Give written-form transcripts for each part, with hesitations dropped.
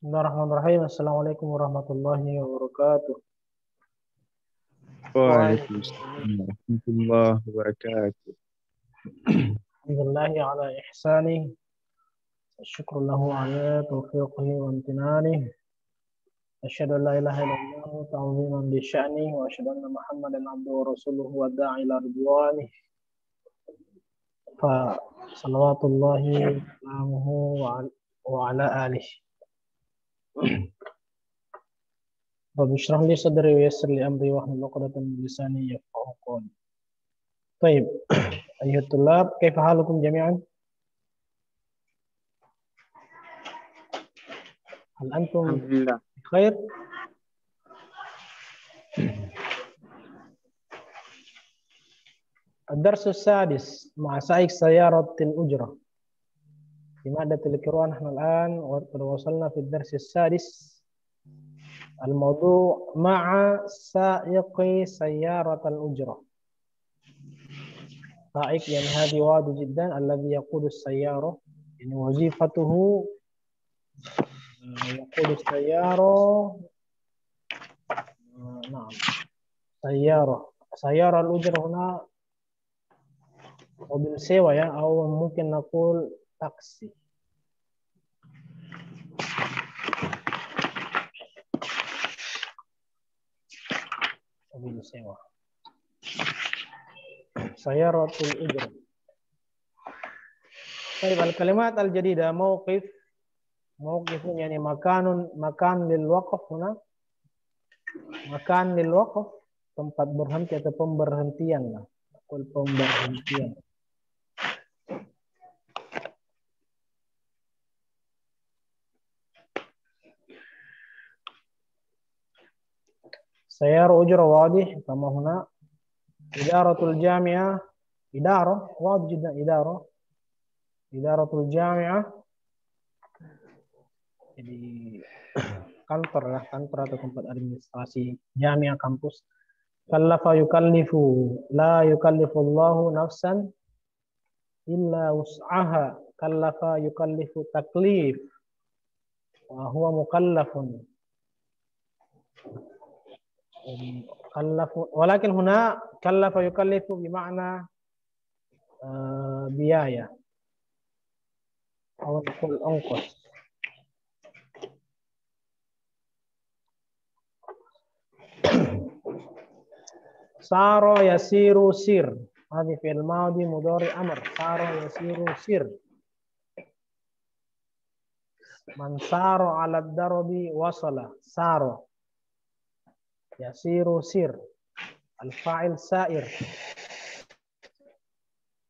Bismillahirrahmanirrahim. Assalamualaikum warahmatullahi wabarakatuh. Waalaikumsalam warahmatullahi wabarakatuh. Alhamdulillahi ala ihsanih. Syukur lahu ala taufiqihi wa amtinanih. Asyhadu an la ilaha illallah ta'ziman li sya'nih wa asyhadu anna Muhammadan abduhu wa rasuluhu wa da'i ila ridwanih. Fa salawatullahi salamuhu wa ala alihi. Rabbi shrah li sadri wa yassir li amri wahlul 'uqdatam min lisani yafqahu qawli. Baik. Ayuhat tulab, kaifa halukum jami'an? Hal antum Alhamdulillah. khair? الدرس السادس مع سائق سيارة الأجرة. في مادة القراءة نحن الآن وقد وصلنا في الدرس السادس. الموضوع مع سائق سيارة الأجرة. سائق يعني هذه واضح جدا الذي يقود السيارة، يعني وظيفته يقود السيارة. نعم، سيارة الأجرة هنا mobil sewa ya, atau mungkin nakul taksi. Mobil sewa. Sayaratul ujrah. Baik, al-kalimat al-jadida mauqif. Mauqif yani makan lil waqf huna. Makan lil waqf, tempat berhenti atau pemberhentian lah. Pemberhentian. سيارة أجرة واضح كما هنا. إدارة الجامعة إدارة واضح جدا. إدارة الجامعة jadi kantor atau tempat administrasi jamiah kampus. Kallafa yukallifu la yukallifullahu nafsan illa wus'aha. Kallafa yukallifu taklif wa huwa mukallafun. Walakin huna kallafa yukallifu bima'na biaya atau ongkos. Saro yasiru sir. Hadhi fi'il madhi mudhari amr. Saro yasiru sir. Man saro 'ala ad-darbi wasala. Saro yasiru sir. Al-fa'il sa'ir.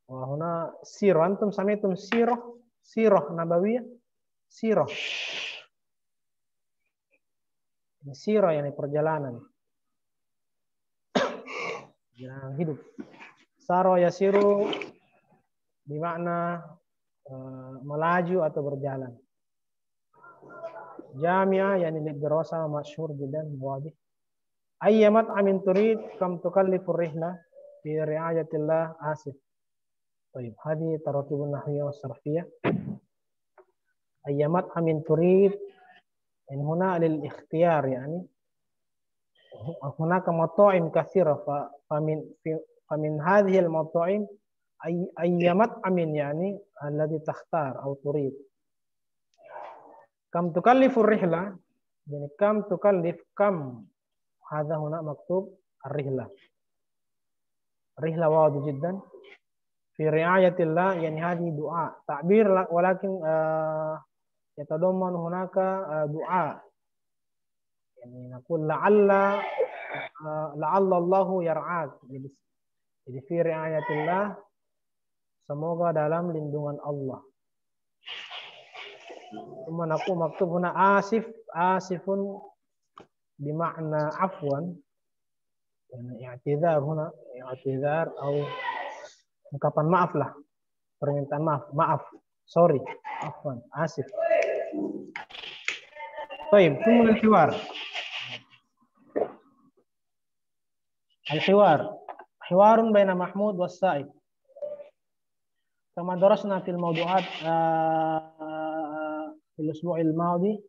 Wa huna sir. Antum sami'tum sirah nabawiyah. Sirah. Sirah yani perjalanan. Perjalanan hidup. Saro yasiru bermakna melaju atau berjalan. Jami'ah yani lidrasa masyhur jiddan wadih. Ayyamat amin turid kam tukallifur rihla fi ri'ayatillah asif. Baik, hadi taratibun nahwiyah was sarfiyah. Ayyamat amin turid in huna lil ikhtiyar yani hunaka mata'im katsira famin hadhihi al mata'im ayyamat amin yani alladhi takhtar atau turid. Kam tukallifur rihla yani kam tukallif kam هذا هنا مكتوب الرحلة. رحلة واضح جدا. في رعاية الله يعني هذه دعاء تعبير ولكن يتضمن هناك دعاء يعني نقول لعل الله يرعاك. Jadi في رعاية الله semoga dalam lindungan Allah. Kemudian aku maktub huna asifun بمعنى عفوا يعني اعتذار هنا اعتذار أو ungkapan maaf lah, permintaan maaf, sorry, afwan, asif. طيب ثم الحوار حوار بين محمود والسائق كما درسنا في الموضوعات في الأسبوع الماضي.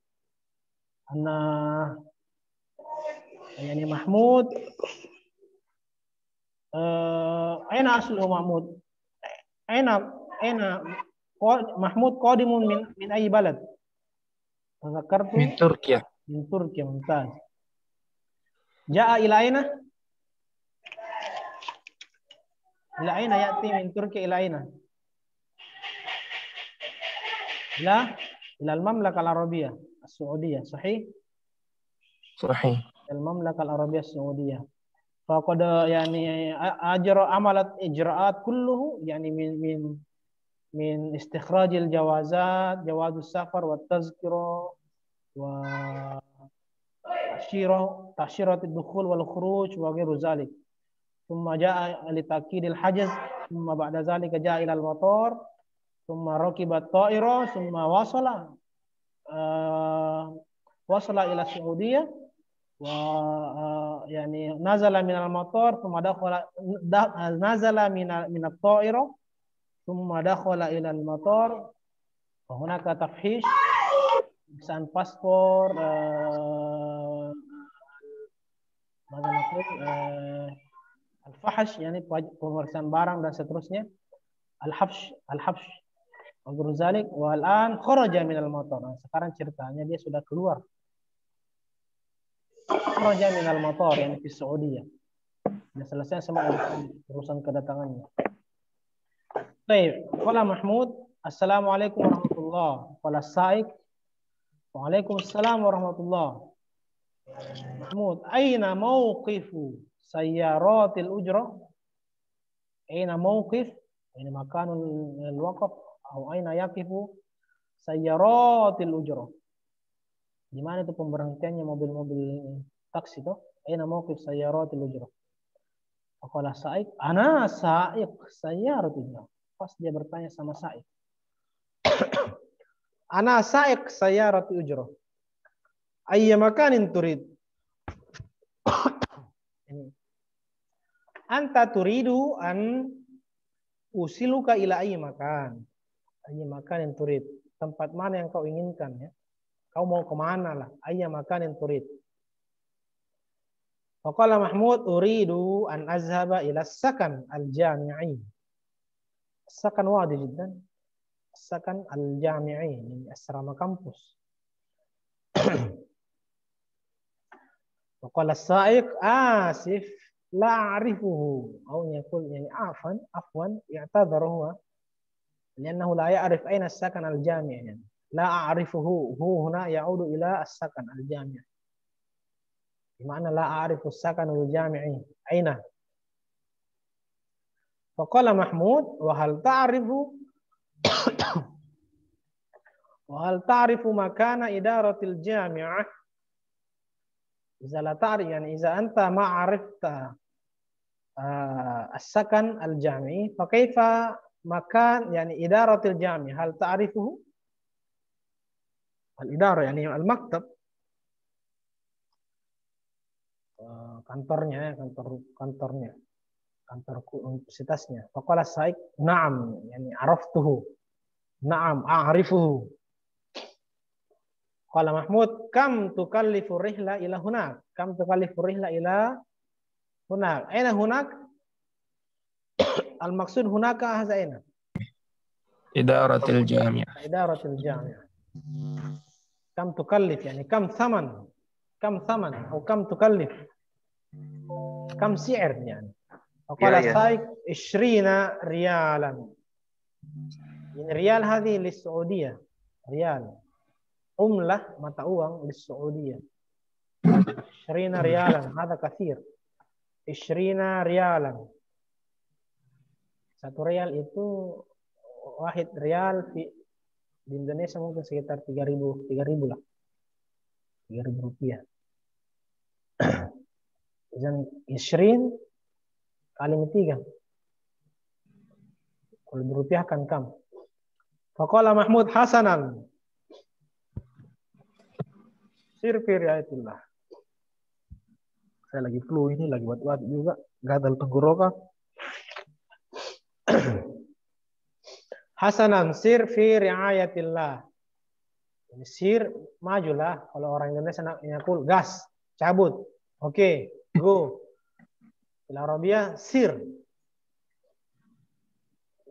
Anna yani Mahmud aina aslu Mahmud? Aina Mahmud qadimun min ayi balad? Tadzakartu من تركيا. min Turki, mumtaz. Ja'a ila aina? Ila aina ya'ti min Turki ila aina? Ila al-Mamlaka al-Arabiyah as-Saudiyah, sahih? صحيح. Al-Mamlaka al-Arabiyah as-Saudiyah. Faqad yani amalat ijra'at kulluhu yani min istikhraj al-jawazat, jawaz as-safar wa tazkira wa tashirat ad-dukhul wal khuruj wa ghairu zalik. Thumma ja'a li ta'kid al-hajz, thumma ba'da zalika ja'a ila al-matar, thumma rakiba at-ta'ira, thumma wasala ila Saudiyah wa yani nazala min al-matar, thumma nazala min at-ta'ira, thumma dakhala ila al-matar wa hunaka tafhish pemeriksaan paspor, al-fahash yani pemeriksaan barang dan seterusnya, al-habsh wa zalik, wa al-an kharaja min al-matar. Nah, sekarang ceritanya dia sudah keluar. Kharaja min al-matar yang di Saudi. Sudah selesai sama urusan kedatangannya. Baik, qala Mahmud, assalamualaikum warahmatullahi wabarakatuh. Waalaikumsalam warahmatullahi. Mahmud, aina mawqifu sayyaratil ujrah? Aina mawqif? Ini makanul waqf atau aina yaqifu sayyaratil ujrah? Di mana itu pemberhentiannya mobil-mobil taksi itu? Aina mawqif sayyaratil ujrah? Faqala sa'iq, ana sa'iq sayyaratil ujrah. Pas dia bertanya sama sa'iq. Ana sa'iq sayyaratil ujrah. Ayya makanin turid? Anta turidu an usiluka ila ayyi makan. Ayyi makanin turid? Tempat mana yang kau inginkan ya? Kau mau kemana lah? Ayya makanin turid? Faqala Mahmud, uridu an azhaba ila sakan al-jami'i. Sakan wadi jiddan. Sakan al-jami'i, ini asrama kampus. Faqala as-sa'iq, asif la a'rifuhu. Au yaqul yani afwan i'tadhara huwa li'annahu la ya'rif aina as-sakan al-jami'. Yani la a'rifuhu, hu huna ya'udu ila as-sakan al-jami'. Bima'na la a'rifu as-sakan al-jami'i. Aina? Faqala Mahmud, wa hal ta'rifu makana idaratil jami'ah? Iza la ta'rif, yani iza anta ma 'arifta as-sakan al-jami', fa kaifa makan yani idaratil jami'? Hal ta'rifuhu? Al-idara yani al-maktab, kantornya, kantor universitasnya. Faqala sa'iq, na'am, yani araftuhu. Na'am, a'rifuhu. Qala Mahmud, kam tukallifu rihla ila hunak? Kam tukallifu rihla ila hunak? Aina hunak? Al-maksud hunaka haza aina? إدارة الجامعة. Idaratul jami'ah. Kam tukallif, yani kam thaman? Kam thaman? Atau kam tukallif? Kam si'r yani? Faqala sa'iq 20 riyalan. Ini riyal hadhi lis-Saudiyah. Riyal. Umlah mata uang lis-Saudiyah. 20 riyalan, hada kathir. 20 riyalan. 1 rial itu wahid rial di Indonesia mungkin sekitar 3.000 lah. 3.000 rupiah. Dan 20 kali 3. Kalau dirupiahkan kam. Faqala Mahmud, hasanan. Sir fi riayatillah. Saya lagi flu ini, lagi buat juga, gatal tenggorokan. Hasanan, sir fi riayatillah. Jadi sir, majulah. Kalau orang Indonesia nyakul, gas, cabut. Oke, go. Fil Arabiyah, sir.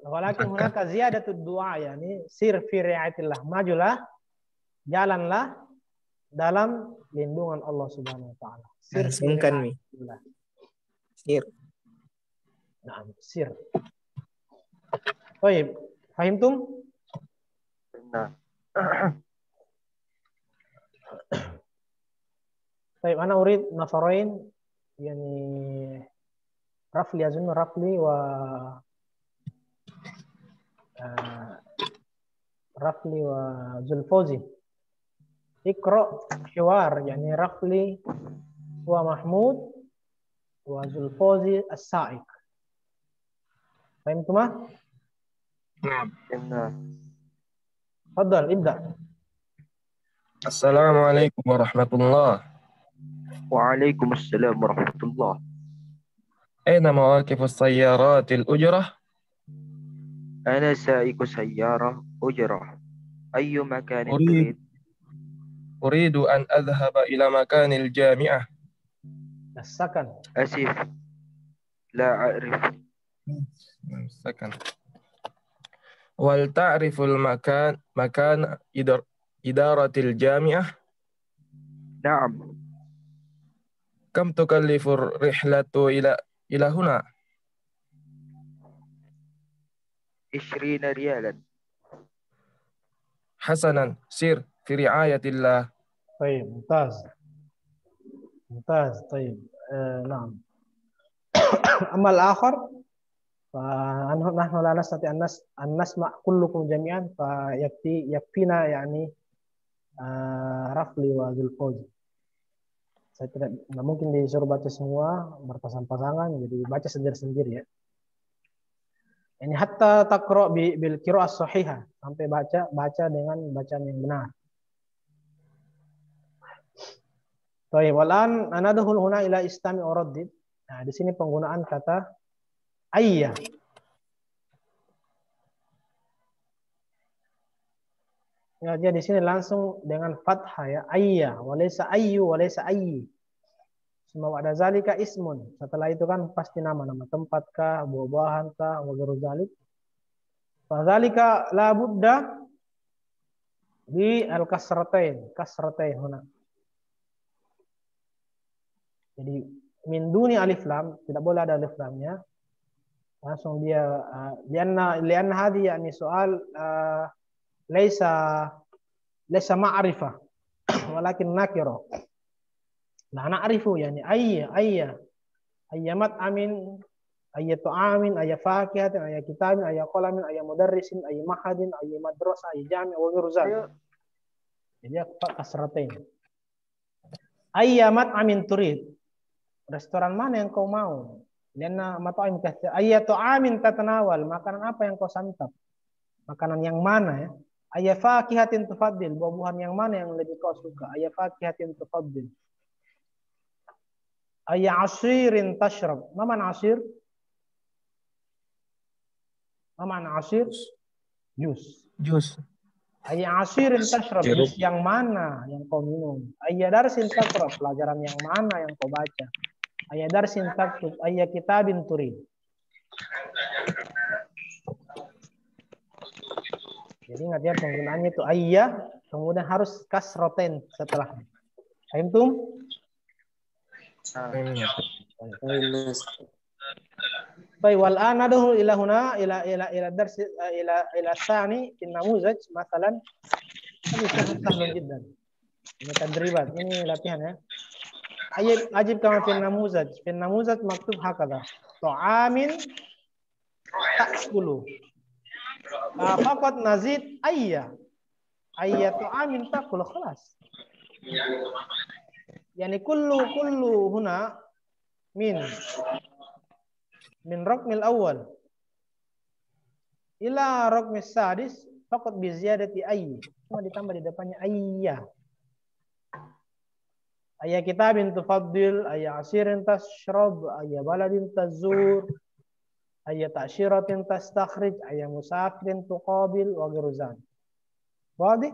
Walakin hunaka ziyadatud du'a, yani sir fi ri'ayatillah. Majulah, jalanlah dalam lindungan Allah Subhanahu wa taala. Sir fi Sungkan mi. ri'ayatillah. Sir. Nah, sir. Baik, fahimtum? Nah. طيب أنا أريد نفرين يعني رفلي أظن رفلي و رفلي وزلفوزي اقرأ حوار يعني رفلي ومحمود وزلفوزي السائق فهمتما؟ نعم. تفضل ابدأ. السلام عليكم ورحمة الله. وعليكم السلام ورحمة الله. أين مواقف السيارات الأجرة؟ أنا سائق سيارة أجرة. أي مكان أريد تريد؟ أريد أن أذهب إلى مكان الجامعة. السكن. أسف، لا أعرف. السكن. وهل تعرف مكان إدارة الجامعة؟ نعم. كم تكلف الرحلة إلى هنا؟ 20 ريالا. حسنا، سير في رعاية الله. طيب ممتاز ممتاز. طيب نعم. أما الآخر فنحن لا نستطيع أن نسمع كلكم جميعا يكفينا يعني رفلي وزلفوزي. Saya tidak mungkin disuruh baca semua berpasang-pasangan, jadi baca sendiri-sendiri ya. Ini hatta taqra bil qira'ah sahihah, sampai baca dengan bacaan yang benar. Baik, walan anadkhul huna ila istami uraddid. Nah, di sini penggunaan kata ayya. Ya, dia di sini langsung dengan fathah ya, ayya, walaysa ayyu, walaysa ayyi. Semua ada zalika ismun. Setelah itu kan pasti nama-nama tempat kah, buah-buahan kah, wa ghairu zalik. Fa zalika la budda bi kasratain huna. Jadi min duni alif lam, tidak boleh ada alif lamnya. Langsung dia lianna hadhi yani soal laysa ma'rifah walakin nakira. Nah, na'rifu yani ayyamat amin, ayyatu amin, ayya fakihatin, ayya kitabin, ayya qalamin, ayya mudarrisin, ayya mahadin, ayya madrasah, ayya jami' wa ghairu zalik. Jadi kasratain. Ayyamat amin turid. Restoran mana yang kau mau? Lianna mat'am katsir. Ayyatu amin tatanawal, makanan apa yang kau santap? Makanan yang mana ya? Ayya fakihatin tufaddil, buah-buahan yang mana yang lebih kau suka? Ayya fakihatin tufaddil. Ayya asirin tashrab. Ma ma'na asir? Ma ma'na asir? Jus. Ayya asirin tashrab. Jus yang mana yang kau minum? Ayya darsin taqra, pelajaran yang mana yang kau baca? Ayya darsin taktub, ayya kitabin turid. Jadi ingat ya penggunaannya itu ayya, kemudian harus kasroten setelahnya. Fahimtum? Baik, wal ana dahulu ila huna ila dars ila tsani fi namuzaj masalan. Ini sahlun jiddan. Ini tadribat, ini latihan ya. Ajib kama fi namuzaj. Fi namuzaj maktub hakadha. Ta'amin ta'kulu. Faqat nazid ayya. Ayya ta'amin ta'kulu khalas. Yani kullu huna min raqmil awal ila raqmis sadis faqat bi ziyadati ayy. Cuma ditambah di depannya ayya. Ayya kitabin tufaddil, ayya asirin tashrab, ayya baladin tazur, ayya ta'syiratin tastakhrij, ayya musafirin tuqabil wa ghairu zalik. Wadih?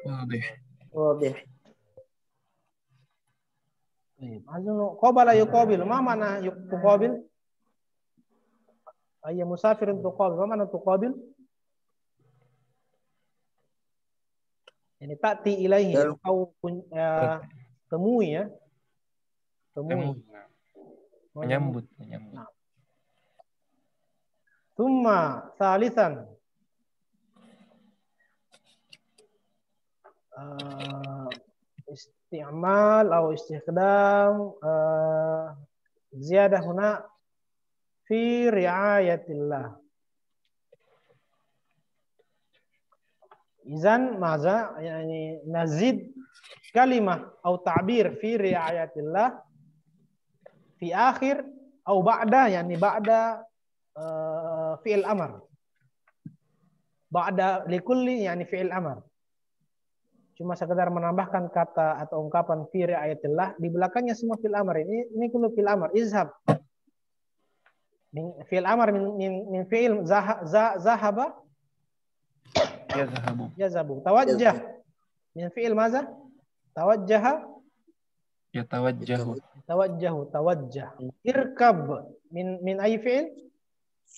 واضح. واضح. طيب أظن قابل يقابل ما معنى تقابل؟ أي مسافر تقابل ما معنى تقابل؟ يعني تأتي إليه أو temui ya. Temui. Menyambut. Nah. Thumma thalithan isti'mal atau istikhdam ziyadah huna fi riayatillah. Izan maza yani nazid kalimah atau ta'bir fi riayatillah fi akhir atau ba'da yani ba'da fi'il amar. Ba'da likulli yani fi'il amar. Cuma sekedar menambahkan kata atau ungkapan fi riayatillah di belakangnya semua fi'il amar. Ini kullu fi'il amar. Izhab. Fi'il amar min fi'il zahaba yazhabu. Tawajjah min fi'il maza? Tawajjaha Yatawajjahu. Tawajjah. Irkab min ay fi'il?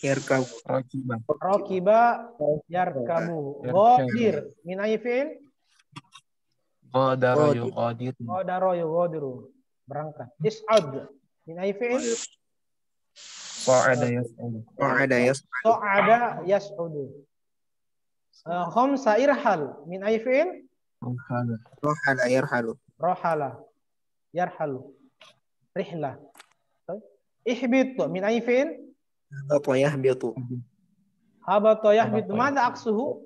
Yarkab. Rakiba yarkabu. Ghadir min ay fi'il? Qadara yuqadir. Qadara yughadiru. Berangkat. Is'ad min ay fi'il? Qa'ada yas'ud. Qa'ada Qa'ada yas'ud. yas'udu. Khamsa irhal min ay fi'il? Rohala yarhalu. Rohala yarhalu. Rihla. Ihbit min ay fi'il? Habata yahbitu. Habata yahbitu. Mada aksuhu?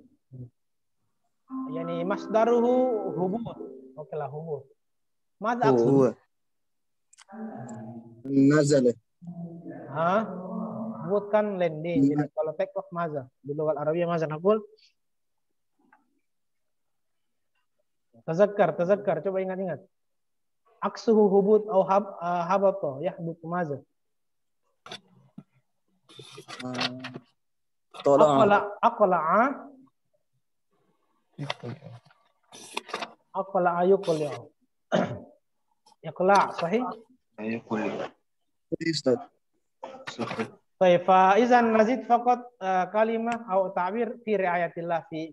Yani masdaruhu hubut. Oke lah hubut. Mada aksuhu? Nazala. Hubut kan landing. Jadi kalau take off maza. Di lughah Arabiyah maza naqul. Tazakkar. Coba ingat-ingat. Aksuhu hubut atau habata yahbitu maza. Aqla'a yuqli'u. Iqla' sahih? Baik, fa idzan nazid faqat kalimah atau ta'bir fi riayatillah fi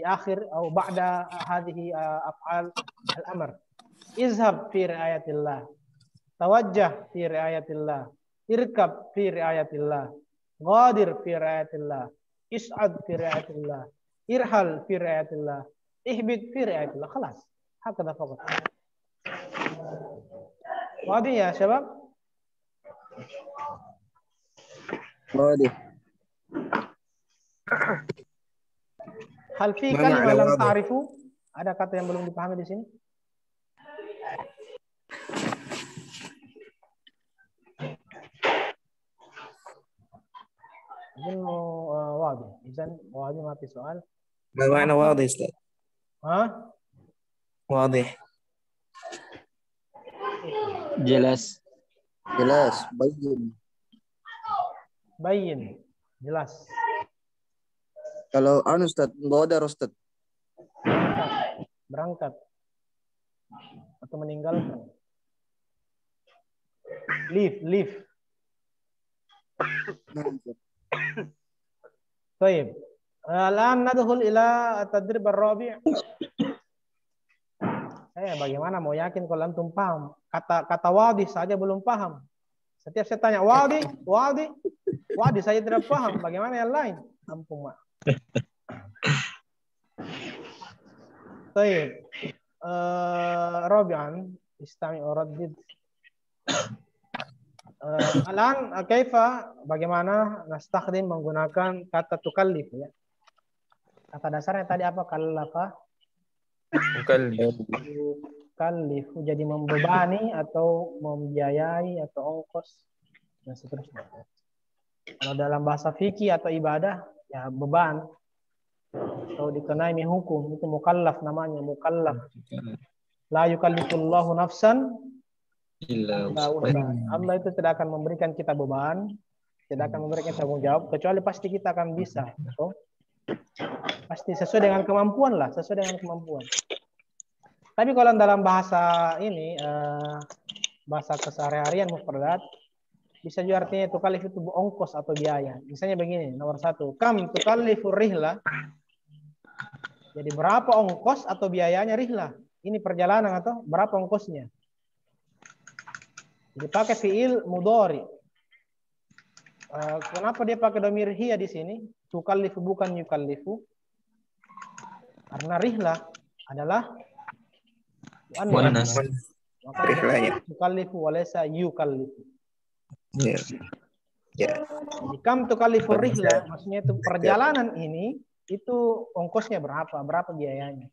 akhir atau ba'da hadhihi af'al al-amr. Izhab fi riayatillah. Tawajjah fi riayatillah. Irkab fi riayatillah. Ghadir fi riayatillah. Is'ad fi riayatillah. Irhal fi riayatillah. Ihbit fi riayatillah. Khalas. Hakadha faqat. Wadi ya syabab? Wadi. Hal fi kalimah lam ta'rifu? Ada kata yang belum dipahami di sini? إنه واضح. إذن واضح ما في سؤال. ما معنى واضح أستاذ؟ واضح. Jelas. Bayin. Jelas. Kalau Ustaz, Godar Ustaz. Berangkat. Atau meninggalkan. Leave. Baik. Al'an nadkhul ila at-tadrib ar-rabi'. Bagaimana mau yakin kalau antum paham? Kata wadi saja belum paham. Setiap saya tanya wadi saya tidak paham. Bagaimana yang lain? Ampun, Mak. Baik. Rabi'an istami' uraddid. Alan kaifa bagaimana nastakhdim menggunakan kata tukallif ya. Kata dasarnya tadi apa? Kallafa. Tukallif jadi membebani atau membiayai atau ongkos dan seterusnya. Kalau dalam bahasa fikih atau ibadah ya beban atau dikenai hukum itu mukallaf namanya, mukallaf. La yukallifullahu nafsan Allah itu tidak akan memberikan kita beban, tidak akan memberikan tanggung jawab, kecuali pasti kita akan bisa. So, Pasti sesuai dengan kemampuan lah, sesuai dengan kemampuan. Tapi kalau dalam bahasa ini, bahasa keseharian mufradat, bisa juga artinya tukalif itu ongkos atau biaya. Misalnya begini, nomor 1, kam tukalifur rihlah. Jadi berapa ongkos atau biayanya rihlah? Ini perjalanan atau berapa ongkosnya? Jadi pakai fiil mudhari. Kenapa dia pakai dhamir hiya di sini? Tukallifu bukan yukallifu. Karena rihlah adalah Muannas. Rihlanya. tukallifu walaysa yukallifu. Ya. Ya. Jadi kam tukallifu rihlah, maksudnya itu perjalanan ini itu ongkosnya berapa? Berapa biayanya?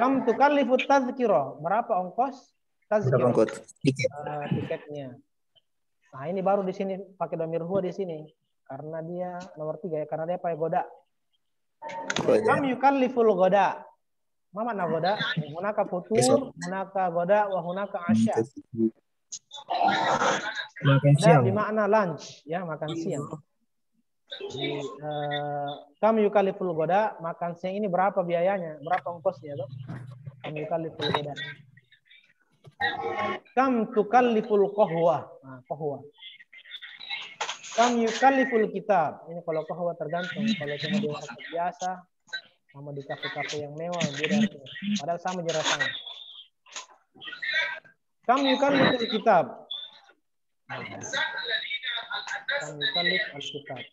Kam tukallifu tazkirah, berapa ongkos tazkirah? Tiketnya. Nah, ini baru di sini pakai dhamir huwa di sini karena dia nomor 3 ya, karena dia pakai goda. Kam yukalliful goda. Ma makna goda? Hunaka futur, hunaka goda, wa hunaka asya. Makan Goda siang. bermakna lunch, ya, makan siang. Jadi, kam yukalliful goda, makan siang ini berapa biayanya? Berapa ongkosnya, tuh? Kam yukalliful goda. Kam tukalliful qahwa. Nah, qahwa. Kam yukalliful kitab. Ini kalau qahwa tergantung. Kalau cuma di warung biasa, sama di kafe-kafe yang mewah, beda artinya. Padahal sama aja rasanya. Kam yukalliful kitab. Kam yukallif al-kitab.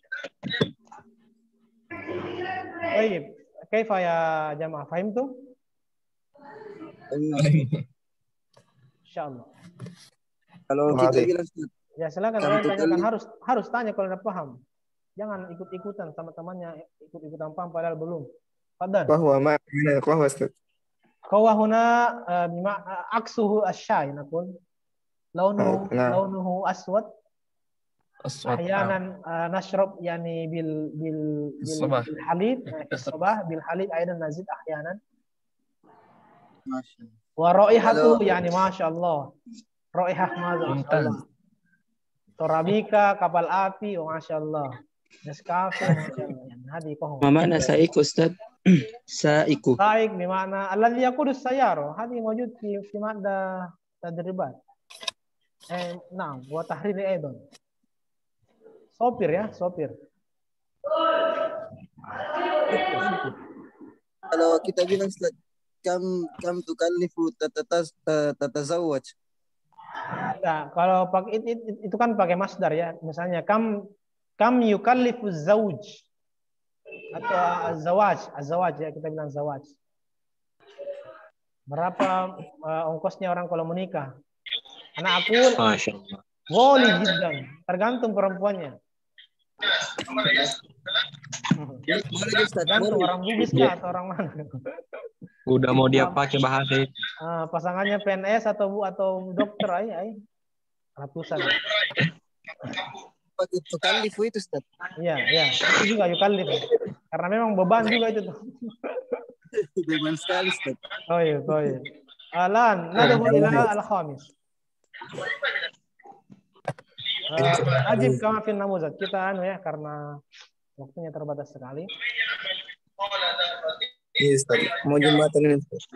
Baik. Kaifa ya jamaah? Fahimtum? Insyaallah. Kalau kita bilang Ya silakan kalian tanyakan, harus tanya kalau tidak paham. Jangan ikut-ikutan sama temannya, ikut-ikutan paham padahal belum. Fadlan. bahwa mana bahwa Ustaz. Qahwa huna bima aksuhu asy-syai nakun. Launuhu aswad. Ahyanan nashrab yani bil halid, sabah bil halid aidan nazid ahyanan. Wa raihatu yani masyaallah. Raihah masyaallah. Torabika kapal api masyaallah. Nescafe masyaallah. Hadi qahwa. Ma makna sa'iq Ustaz? Sa'iku. Saik bimana alladhi yaqudus sayyara. Hadi mawjud fi madda tadribat. Nah, wa tahriri aidan. Sopir ya, sopir. Kalau kita bilang Ustaz, kam tukallifu tatazawwaj. Nah, kalau pakai itu kan pakai masdar ya. Misalnya kam yukallifu zauj atau azwaj ya, kita bilang zawaj. Berapa ongkosnya orang kalau menikah? Anak aku Masyaallah. wali jiddan, tergantung perempuannya. Boleh Ustaz, Tergantung orang Bugis kah atau orang mana. Udah mau dia pakai bahasa itu. Pasangannya PNS atau dokter ay ratusan. Tukallifu itu Ustaz. Iya. Itu juga yukallif. Karena memang beban juga itu tuh. Beban sekali Ustaz. Oh iya. Alan, nadhu ila al-khamis. Ajib kama fi namuzat. Kita ya karena waktunya terbatas sekali. Iya Ustaz. Mau jembatan ini Ustaz.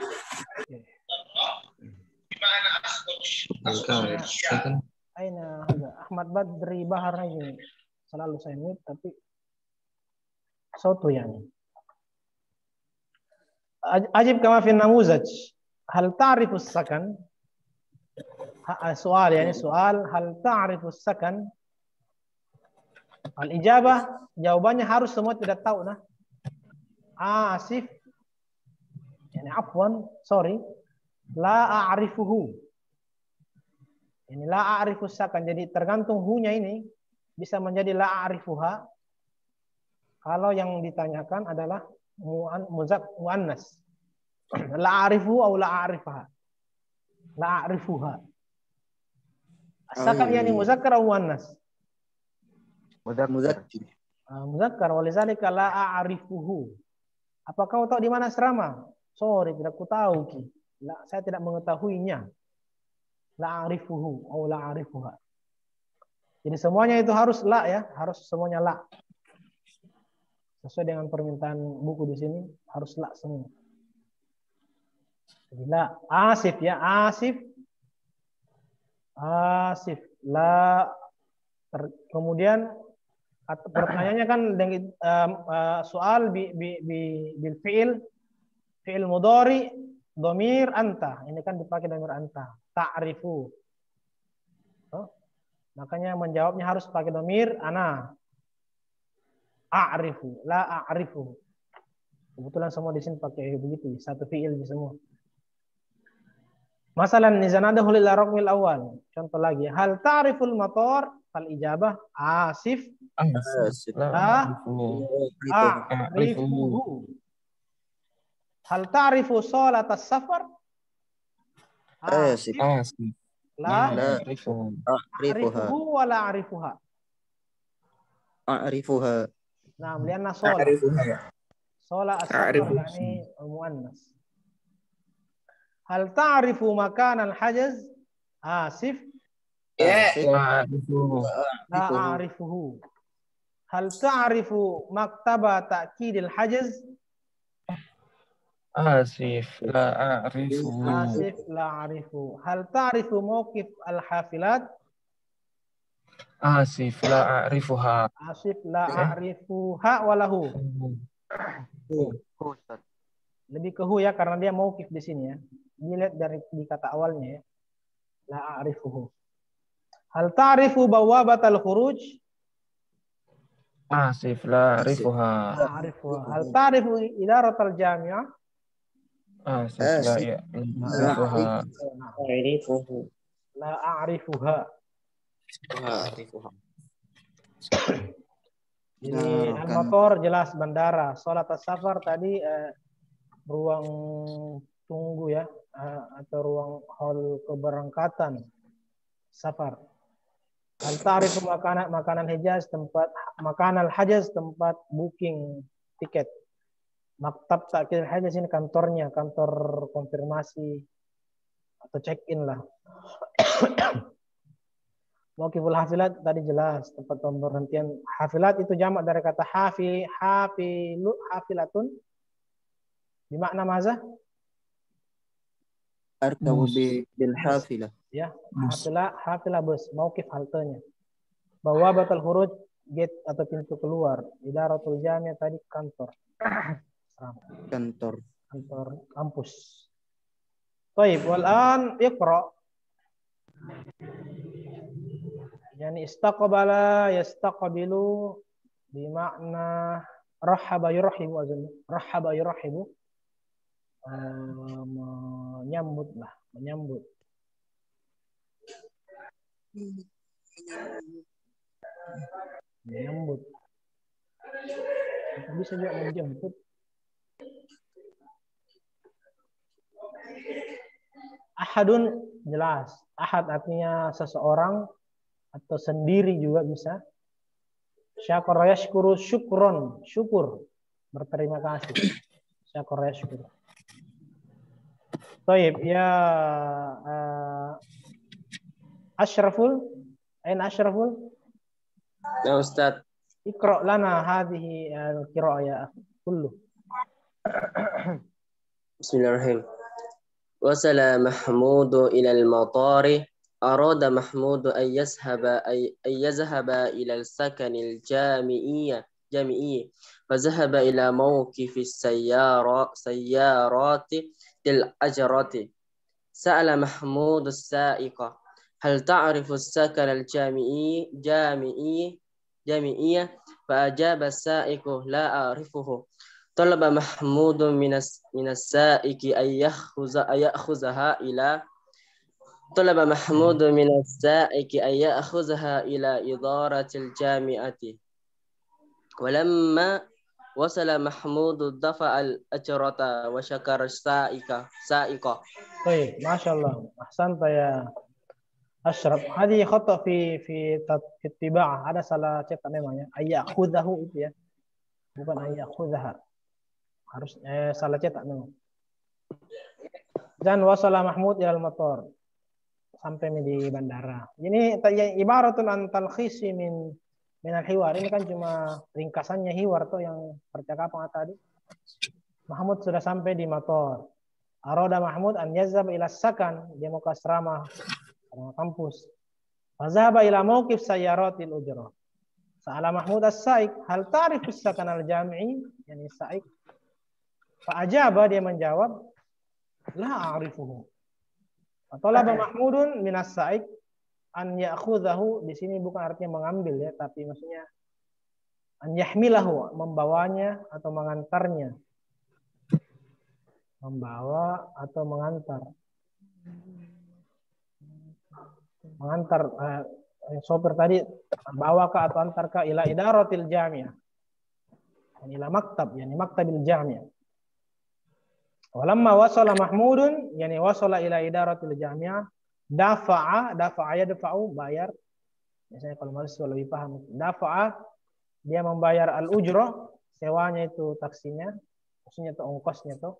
Aina Ahmad Badri Bahar ini selalu saya mute tapi sautu yani. Ajib kama fi namuzat. Hal ta'rifu sakan? Soal yani soal hal ta'rifu sakan? Al-ijabah jawabannya harus semua tidak tahu nah. Asif yani afwan, sorry. La a'rifuhu. Ini la a'rifu sakan. Jadi tergantung hunya ini bisa menjadi la a'rifuha. Kalau yang ditanyakan adalah muannas. La a'rifu atau la a'rifaha. La a'rifuha. Sakan yani muzakkar atau muannas? Muzakkar. Muzakkar, walizalika la a'rifuhu. Apa kau tahu di mana asrama? Sorry, tidak ku tahu ki. Saya tidak mengetahuinya. La a'rifuhu atau la a'rifuha. Jadi semuanya itu harus la ya, harus semuanya la. sesuai dengan permintaan buku di sini harus la semua. Jadi la asif ya, asif. Asif la kemudian pertanyaannya kan dengan soal bil fi'il mudhari dhamir anta. Ini kan dipakai dhamir anta. Ta'rifu. Makanya menjawabnya harus pakai dhamir ana. A'rifu, la a'rifu. Kebetulan semua di sini pakai begitu, satu fi'il di semua. Masalan nizanadahu lil raqmil awal. Contoh lagi, hal ta'riful matar? Fal ijabah asif. Asif. A'rifuhu. Hal ta'rifu salat as-safar? Asif. La A'rifuhu. a'rifuhu wa la a'rifuha. A'rifuha. Nah, lianna sholat. Sholat as-safar yani muannas. Hal ta'rifu makan al-hajaz? Asif. La La a'rifuhu. Hal ta'rifu maktaba ta'kid al-hajaz? Asif. La a'rifuhu. Asif la a'rifu. Hal ta'rifu mawqif al-hafilat? Asif. La a'rifuha. Asif la a'rifuha walahu. Lebih ke hu ya karena dia mauqif di sini ya. Dilihat dari di kata awalnya ya. La a'rifuhu. Hal ta'rifu bawabatal khuruj? Asif. La a'rifuha. La a'rifuha. Hal ta'rifu idaratal jami'ah? Asif. La a'rifuha. La a'rifuha. Jadi al-motor jelas bandara. Sholat as-safar tadi ruang tunggu ya, atau ruang hall keberangkatan safar. Al ta'rifu makanan Hijaz, tempat makanan Hajaz, tempat booking tiket. Maktab ta'kid Hajaz ini kantornya, kantor konfirmasi atau check-in lah. Mauqiful hafilat tadi jelas, tempat pemberhentian hafilat itu jamak dari kata hafilatun. Di makna maza? Arkabu bil hafilah. Ya, hafilah bus, mauqif haltenya. Bawabatul khuruj, gate atau pintu keluar. Idaratul jami' tadi kantor. Kantor kampus. Baik, wal'an iqra. Yani istaqbala yastaqbilu bimakna rahaba yurhibu azan. Rahaba yurhibu. Menyambut lah, menyambut. Menyambut. Bisa juga menjemput. Ahadun jelas. Ahad artinya seseorang atau sendiri juga bisa. Syakara yashkuru syukron, syukur, berterima kasih. Syakara yashkuru. Baik, ya Ashraful, aina Ashraful? Ya Ustaz. Iqra lana hadhihi al-qira'ah ya kullu. Bismillahirrahmanirrahim. Wasala Mahmud ila al-matari. أراد محمود أن يذهب إلى السكن الجامعي فذهب إلى موقف سيارات الأجرة. سأل محمود السائق هل تعرف السكن الجامعي؟ فأجاب السائق لا أعرفه. طلب محمود من السائق أن يأخذها إلى إدارة الجامعة. ولما وصل محمود دفع الأجرة وشكر السائق. طيب ما شاء الله أحسنت يا أشرف. هذه خطأ في الطباعة. ada salah cetak memang ya. Ayakhudhahu itu ya. Bukan ayakhudhaha. Harus salah cetak memang. Dan wasala Mahmud ilal motor. Sampai di bandara. Ini ibaratun an talkhisi min minal hiwar. Ini kan cuma ringkasannya hiwar tuh yang percakapan tadi. Mahmud sudah sampai di motor. Aroda Mahmud an yazhab ila sakan, dia mau ke asrama kampus. Fazahaba ila mauqif sayyaratil ujrah. Sa'ala Mahmud as-Sa'iq, hal ta'rifu as-sakan al-jami'i? Yani Sa'iq. Fa'ajaba, dia menjawab, la a'rifuhu. Talaba Mahmudun min as-Sa'iq an ya'khudhahu, di sini bukan artinya mengambil ya, tapi maksudnya an yahmilahu, membawanya atau mengantarnya. Membawa atau mengantar. Mengantar sopir tadi bawa ke atau antar ke ila idaratil jami'ah. Ila maktab, yani maktabil jami'ah. Walamma wasala Mahmudun, yani wasala ila idaratil jami'ah, dafa'a yadfa'u, bayar. Biasanya kalau mahasiswa lebih paham. Dafa'a, dia membayar al-ujrah, sewanya itu taksinya, maksudnya itu ongkosnya itu.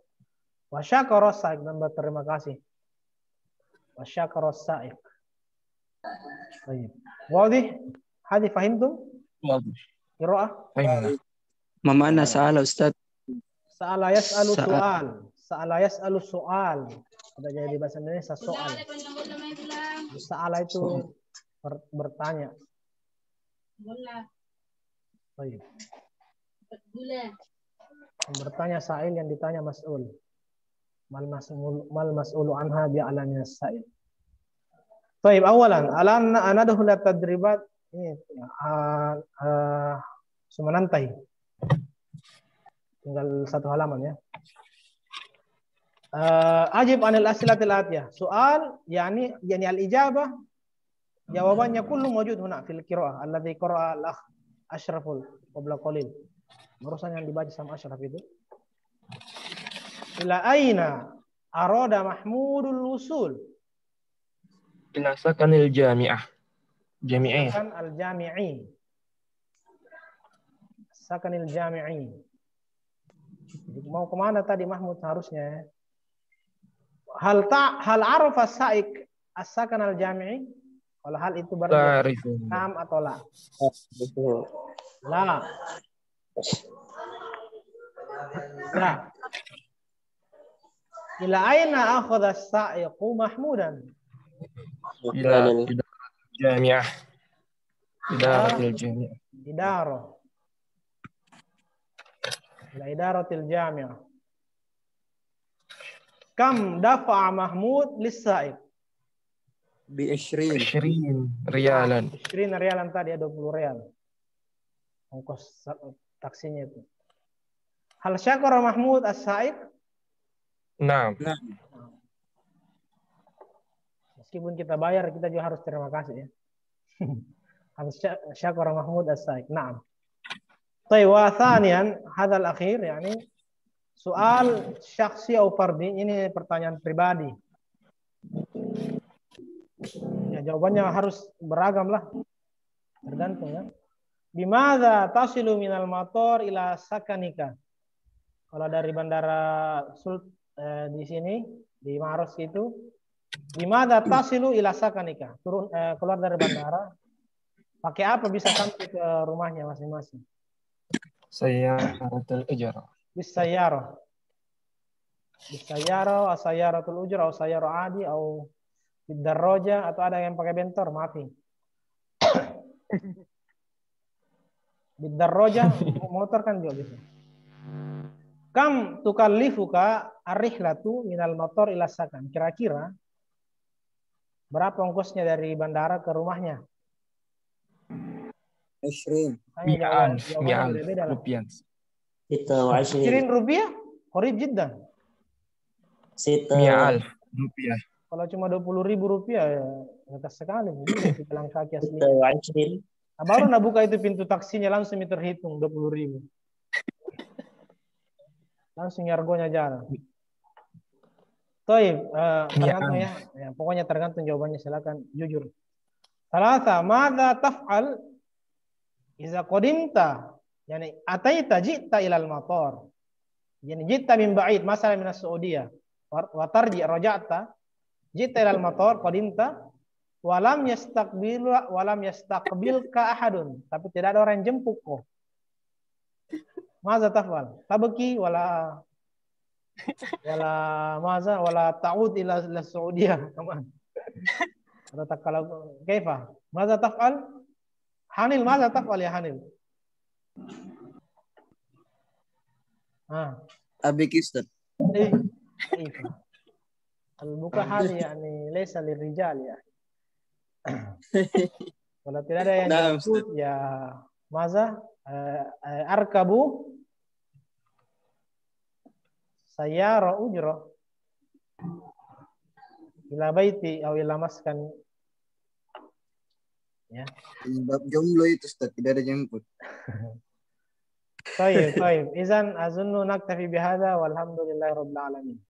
Wa syakara as-sa'iq, dan berterima kasih. Wa syakara as-sa'iq. Baik. Wadih? Hadi fahimtum? Wadih. Qira'ah? Fahimna. Ma ma'na sa'ala Ustaz? Sa'ala yas'alu su'al. Sa'ala yas'alu su'al. Ada jadi bahasa Indonesia soal. Sa'ala itu bertanya. Baik. Bertanya sa'il, yang ditanya mas'ul. Mal mas'ulu anha bi'alanya sa'il. Baik, awalan, alan anadhul tadribat ini semenantai. Tinggal satu halaman ya. Ajib anil asilatil atiyah. Soal yani al-ijabah, jawabannya kullu mawjud huna fil qira'ah alladhi qara'a al-akh Ashraful qabla qalil. Barusan yang dibaca sama Ashraf itu. Ila aina arada Mahmudul wusul? Ila sakanil jami'ah. Jami'ah. Sakan al-jami'i. Sakanil jami'i. Mau kemana tadi Mahmud harusnya? Hal arafa Sa'iq as-sakan al-jami'i? Kalau hal itu berarti nam atau la? La. La. Ila aina akhadha as-sa'iqu Mahmudan? Ila jami'ah. Idaratil jami'ah. Ila idaratil jami'ah. Kam dafa'a Mahmud lis-sa'iq? Bi 20 rialan. 20 rialan tadi ya, 20 rial. Ongkos taksinya itu. Hal syakara Mahmud as-sa'iq? Naam. Meskipun kita bayar, kita juga harus terima kasih ya. Hal syakara Mahmud as-sa'iq. Naam. Tayyib, wa thaniyan hadzal akhir, yani soal syakhsi atau fardi, ini pertanyaan pribadi. Ya, jawabannya harus beragam lah. Tergantung ya. Bimadza tasilu minal mator ila sakanika? Kalau dari bandara di sini di Maros itu, bimadza tasilu ila sakanika? Turun keluar dari bandara, pakai apa bisa sampai ke rumahnya masing-masing? Sayyaratul ujrah. Bisayyarah. Bisayyarah, asayyaratul ujrah, asayyarah adi, atau bidarroja, atau ada yang pakai bentor, mati. Bidarroja, motor kan juga bisa. Kam tukallifuka ar-rihlatu minal motor ila sakan? Kira-kira berapa ongkosnya dari bandara ke rumahnya? 20 jawabannya beda lah. rupiah. 26 rupiah? Qorib jiddan. 100,000 rupiah. Kalau cuma 20.000 rupiah ya atas sekali. Kita jalan kaki asli. 26 Nah, baru nak buka itu pintu taksinya langsung terhitung 20.000. Langsung argonya jalan. Toib, tergantung ya. Pokoknya tergantung jawabannya, silakan jujur. Salasa, madza taf'al iza qadimta? Yani ataita ji'ta ilal matar. Yani ji'ta min ba'id, masalah min as-Saudiyah. Wa tarji raja'ta, ji'ta ilal matar qadimta Walam yastaqbilka ahadun. Tapi tidak ada orang yang jemput kau. Maza taf'al? Tabki wala maza wala ta'ud ila Saudiyah. Kaman. Atau kalau kaifa? Maza taf'al? Hanil, maza taf'al ya Hanil? أبيك أستاذ. إيه كيف؟ البكاء هذه يعني ليس للرجال يعني. Kalau tidak ada yang jemput ya maza arkabu sayyara ujra ila baiti atau ila maskan. Ya. Bab jomblo itu Ustaz, tidak ada jemput. طيب إذن أظن نكتفي بهذا والحمد لله رب العالمين.